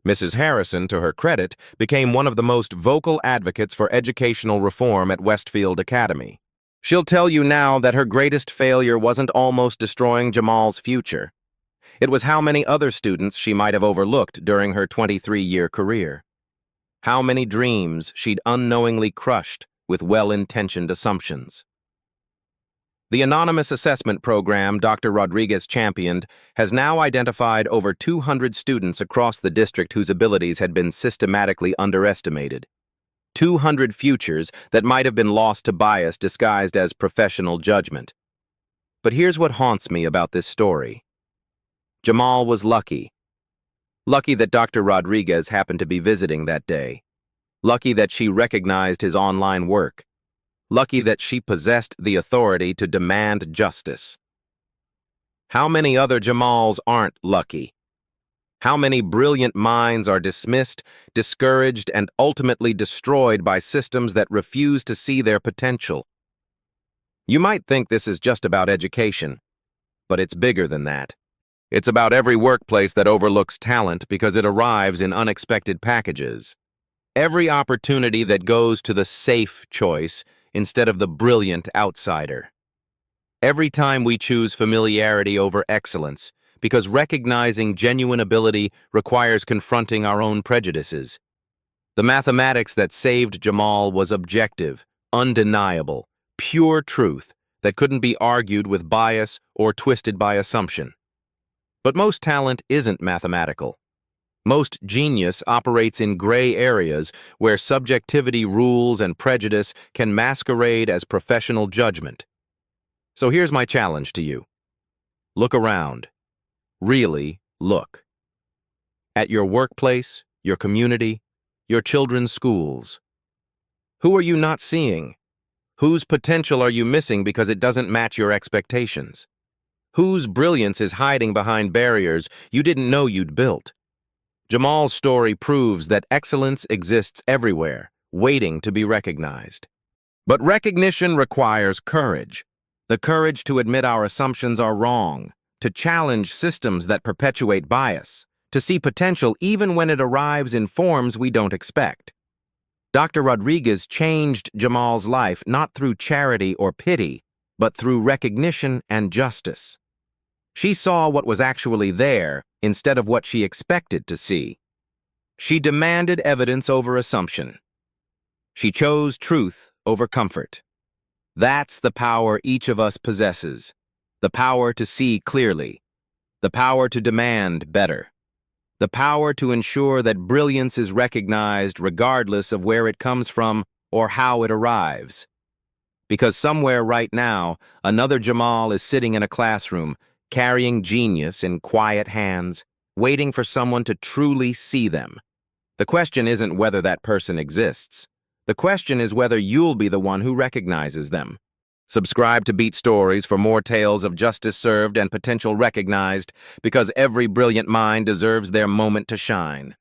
Speaker 1: Mrs. Harrison, to her credit, became one of the most vocal advocates for educational reform at Westfield Academy. She'll tell you now that her greatest failure wasn't almost destroying Jamal's future. It was how many other students she might have overlooked during her 23-year career. How many dreams she'd unknowingly crushed with well-intentioned assumptions. The anonymous assessment program Dr. Rodriguez championed has now identified over 200 students across the district whose abilities had been systematically underestimated. 200 futures that might have been lost to bias disguised as professional judgment. But here's what haunts me about this story. Jamal was lucky. Lucky that Dr. Rodriguez happened to be visiting that day. Lucky that she recognized his online work. Lucky that she possessed the authority to demand justice. How many other Jamals aren't lucky? How many brilliant minds are dismissed, discouraged, and ultimately destroyed by systems that refuse to see their potential? You might think this is just about education, but it's bigger than that. It's about every workplace that overlooks talent because it arrives in unexpected packages. Every opportunity that goes to the safe choice instead of the brilliant outsider. Every time we choose familiarity over excellence, because recognizing genuine ability requires confronting our own prejudices. The mathematics that saved Jamal was objective, undeniable, pure truth that couldn't be argued with bias or twisted by assumption. But most talent isn't mathematical. Most genius operates in gray areas where subjectivity rules and prejudice can masquerade as professional judgment. So here's my challenge to you. Look around. Really look. At your workplace, your community, your children's schools. Who are you not seeing? Whose potential are you missing because it doesn't match your expectations? Whose brilliance is hiding behind barriers you didn't know you'd built? Jamal's story proves that excellence exists everywhere, waiting to be recognized. But recognition requires courage. The courage to admit our assumptions are wrong, to challenge systems that perpetuate bias, to see potential even when it arrives in forms we don't expect. Dr. Rodriguez changed Jamal's life not through charity or pity, but through recognition and justice. She saw what was actually there instead of what she expected to see. She demanded evidence over assumption. She chose truth over comfort. That's the power each of us possesses. The power to see clearly. The power to demand better. The power to ensure that brilliance is recognized regardless of where it comes from or how it arrives. Because somewhere right now, another Jamal is sitting in a classroom, carrying genius in quiet hands, waiting for someone to truly see them. The question isn't whether that person exists. The question is whether you'll be the one who recognizes them. Subscribe to Beat Stories for more tales of justice served and potential recognized, because every brilliant mind deserves their moment to shine.